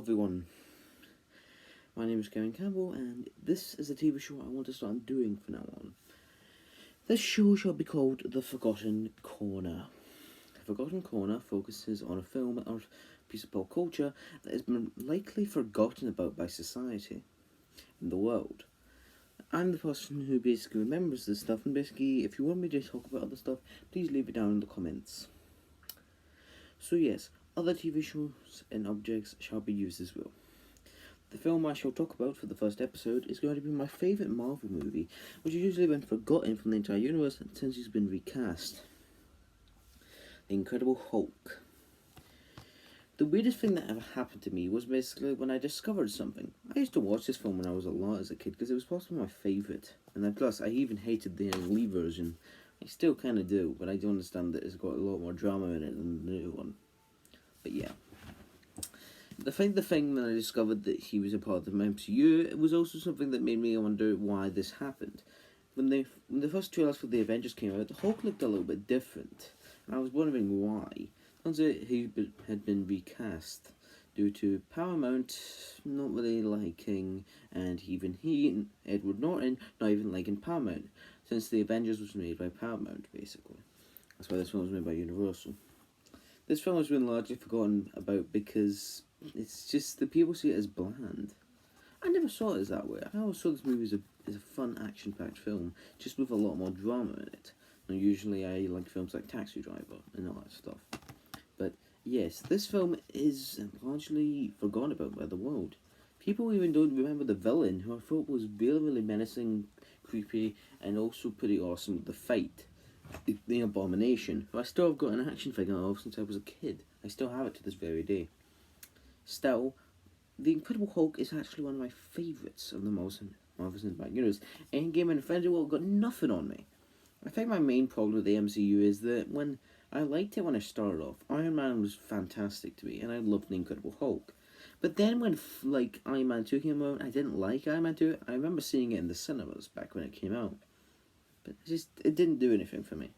everyone, my name is Kevin Campbell and this is a TV show I want to start doing from now on. This show shall be called The Forgotten Corner. The Forgotten Corner focuses on a film or piece of pop culture that has been likely forgotten about by society in the world. I'm the person who basically remembers this stuff, and basically if you want me to talk about other stuff, please leave it down in the comments. So yes, other TV shows and objects shall be used as well. The film I shall talk about for the first episode is going to be my favourite Marvel movie, which has usually been forgotten from the entire universe since it's been recast. The Incredible Hulk. The weirdest thing that ever happened to me was basically when I discovered something. I used to watch this film when I was a lot as a kid because it was possibly my favourite. And then plus, I even hated the Lee version. I still kind of do, but I do understand that it's got a lot more drama in it than the new one. But yeah. The thing that I discovered that he was a part of the MCU, it was also something that made me wonder why this happened. When the first trailers for the Avengers came out, the Hulk looked a little bit different. And I was wondering why. Turns out he had been recast due to Paramount not really liking, and even he, Edward Norton, not even liking Paramount, since the Avengers was made by Paramount, basically. That's why this film was made by Universal. This film has been largely forgotten about because it's just the people see it as bland. I never saw it as that way. I always saw this movie as a fun, action-packed film, just with a lot more drama in it. Now, usually I like films like Taxi Driver and all that stuff. But yes, this film is largely forgotten about by the world. People even don't remember the villain, who I thought was really, really menacing, creepy, and also pretty awesome with the fight. The Abomination, who I still have got an action figure of since I was a kid. I still have it to this very day. Still, The Incredible Hulk is actually one of my favourites of the Marvel Cinematic Universe. Endgame and Infinity War got nothing on me. I think my main problem with the MCU is that when I liked it when I started off, Iron Man was fantastic to me, and I loved The Incredible Hulk. But then when Iron Man 2 came out, I didn't like Iron Man 2. I remember seeing it in the cinemas back when it came out. But it didn't do anything for me.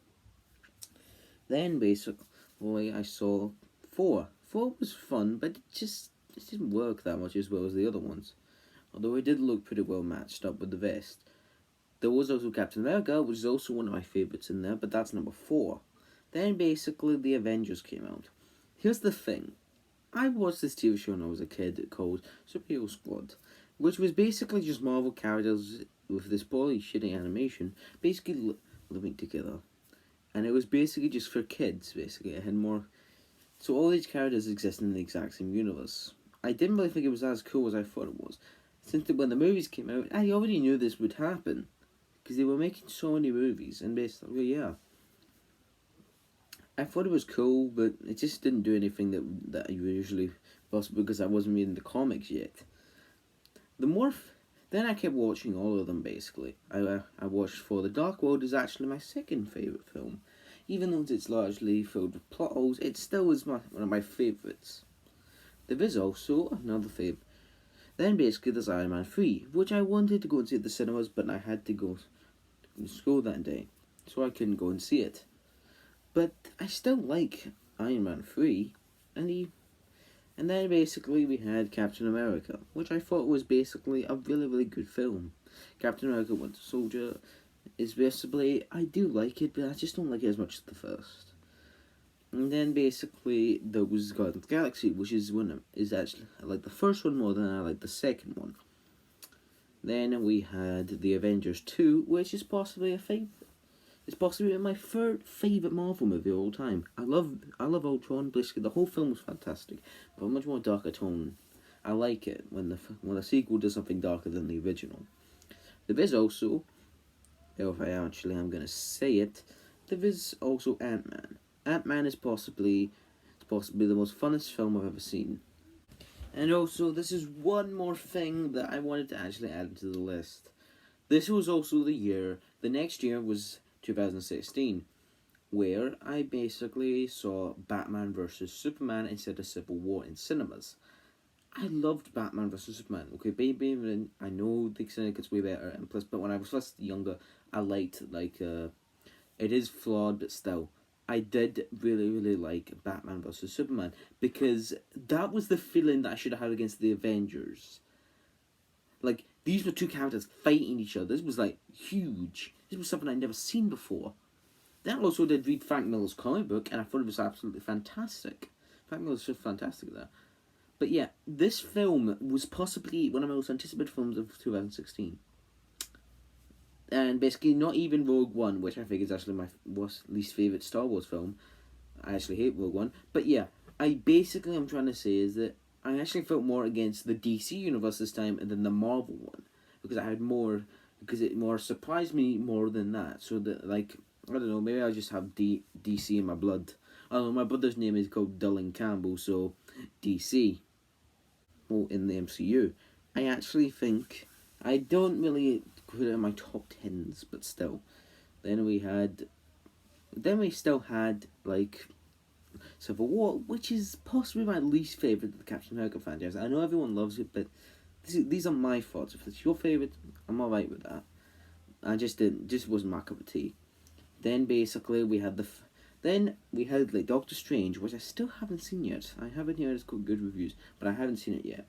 Then basically I saw 4. 4 was fun, but it didn't work that much as well as the other ones. Although it did look pretty well matched up with the vest. There was also Captain America, which is also one of my favourites in there, but that's number 4. Then basically the Avengers came out. Here's the thing. I watched this TV show when I was a kid called Superhero Squad, which was basically just Marvel characters with this poorly shitty animation, basically living together. And it was basically just for kids, basically. It had more... So all these characters exist in the exact same universe. I didn't really think it was as cool as I thought it was. Since when the movies came out, I already knew this would happen. Because they were making so many movies, and basically, yeah. I thought it was cool, but it just didn't do anything that you usually... Possibly because I wasn't reading the comics yet. Then I kept watching all of them, basically. I watched For the Dark World is actually my second favourite film. Even though it's largely filled with plot holes, it still is one of my favourites. There is also another favourite. Then basically there's Iron Man 3, which I wanted to go and see at the cinemas, but I had to go to school that day, so I couldn't go and see it. But I still like Iron Man 3, and then basically we had Captain America, which I thought was basically a really, really good film. Captain America Winter Soldier is basically, I do like it, but I just don't like it as much as the first. And then basically there was Guardians of the Galaxy, which is actually, I like the first one more than I like the second one. Then we had The Avengers 2, which is possibly a favourite. It's possibly my third favourite Marvel movie of all time. I love Ultron. Basically, the whole film was fantastic, but a much more darker tone. I like it when the sequel does something darker than the original. There is also, if I actually am going to say it, there is also Ant-Man. Ant-Man is possibly the most funnest film I've ever seen. And also, this is one more thing that I wanted to actually add to the list. This was also the next year was 2016, where I basically saw Batman vs Superman instead of Civil War in cinemas. I loved Batman vs Superman. Okay, baby, I know the extent it gets way better, but when I was first younger, I liked it is flawed, but still, I did really, really like Batman vs Superman, because that was the feeling that I should have had against the Avengers. Like, these were two characters fighting each other. This was like huge. This was something I'd never seen before. Then I also did read Frank Miller's comic book, and I thought it was absolutely fantastic. Frank Miller's just fantastic there. But yeah, this film was possibly one of my most anticipated films of 2016. And basically, not even Rogue One, which I think is actually my least favourite Star Wars film. I actually hate Rogue One. But yeah, I'm trying to say is that I actually felt more against the DC universe this time than the Marvel one. Because because it more surprised me more than that. So that, like, I don't know, maybe I just have DC in my blood. Oh, my brother's name is called Dylan Campbell, so DC. Well, in the MCU. I actually think, I don't really put it in my top tens, but still. Then we still had, like, Civil War, which is possibly my least favourite of the Captain America franchise. I know everyone loves it, but these are my thoughts. If it's your favourite, I'm alright with that. Just wasn't my cup of tea. Then basically we had like Doctor Strange, which I still haven't seen yet. I haven't heard it's got good reviews, but I haven't seen it yet.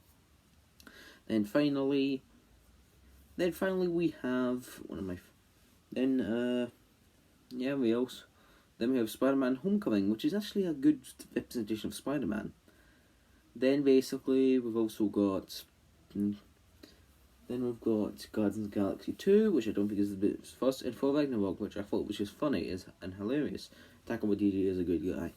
Then finally we have one of my. Then we have Spider-Man Homecoming, which is actually a good representation of Spider-Man. Then basically we've also got. Then we've got Guardians of the Galaxy 2, which I don't think is the bit first, and Thor Ragnarok, which I thought was just funny and hilarious. Taika Waititi is a good guy.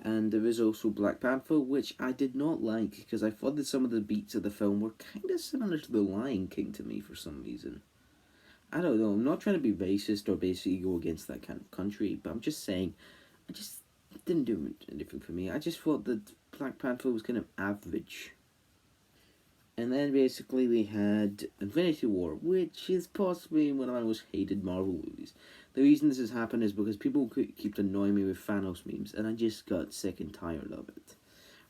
And there is also Black Panther, which I did not like, because I thought that some of the beats of the film were kind of similar to The Lion King to me for some reason. I don't know, I'm not trying to be racist or basically go against that kind of country, but I'm just saying, it didn't do anything for me. I just thought that Black Panther was kind of average. And then basically we had Infinity War, which is possibly one of my most hated Marvel movies. The reason this has happened is because people keep annoying me with Thanos memes, and I just got sick and tired of it.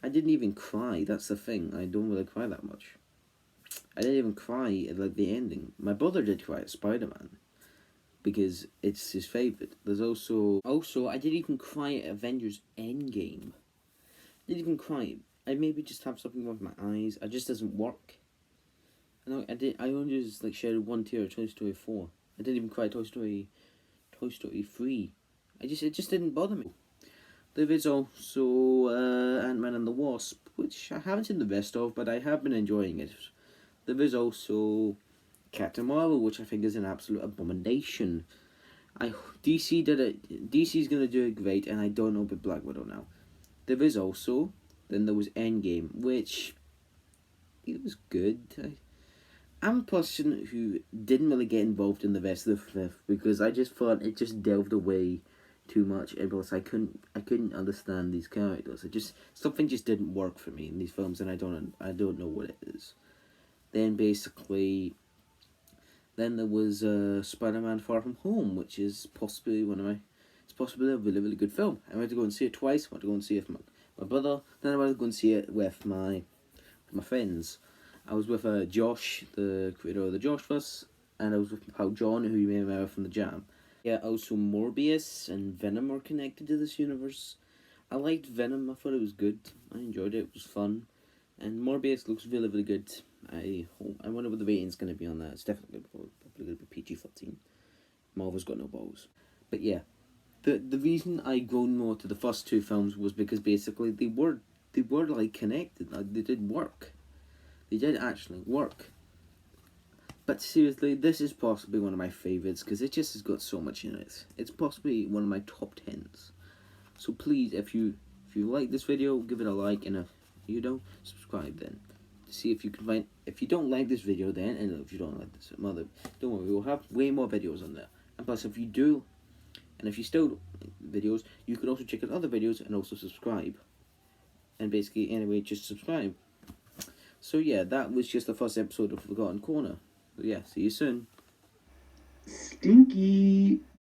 I didn't even cry, that's the thing, I don't really cry that much. I didn't even cry at like the ending. My brother did cry at Spider-Man, because it's his favourite. There's also, I didn't even cry at Avengers Endgame. I didn't even cry. I maybe just have something wrong with my eyes. It just doesn't work. I only just like shed one tear at Toy Story 4. I didn't even cry at Toy Story 3. It just didn't bother me. There is also Ant-Man and the Wasp, which I haven't seen the rest of, but I have been enjoying it. There is also Captain Marvel, which I think is an absolute abomination. DC did it. DC's gonna do it great, and I don't know about Black Widow now. There is also. Then there was Endgame, which it was good. I'm a person who didn't really get involved in the rest of the fifth because I just thought it just delved away too much, and plus I couldn't understand these characters. Something just didn't work for me in these films, and I don't know what it is. Then basically, then there was Spider-Man: Far From Home, which is possibly it's possibly a really, really good film. I went to go and see it twice. I went to go and see it with my brother. Then I went to go and see it with my friends. I was with Josh, the creator of the Joshverse, and I was with my pal John, who you may remember from the Jam. Yeah, also Morbius and Venom are connected to this universe. I liked Venom. I thought it was good. I enjoyed it. It was fun. And Morbius looks really, really good. I wonder what the rating's going to be on that. It's definitely probably going to be PG-13. Marvel's got no balls. But yeah, the reason I grown more to the first two films was because basically they were like connected. Like, they did work. They did actually work. But seriously, this is possibly one of my favourites because it just has got so much in it. It's possibly one of my top 10s. So please, if you like this video, give it a like, and if you don't, subscribe then. To see if you can find. If you don't like this video, then, and if you don't like this mother, don't worry, we'll have way more videos on there. And plus, if you do, and if you still don't like videos, you can also check out other videos and also subscribe. And basically, anyway, just subscribe. So yeah, that was just the first episode of Forgotten Corner. So yeah, see you soon. Stinky.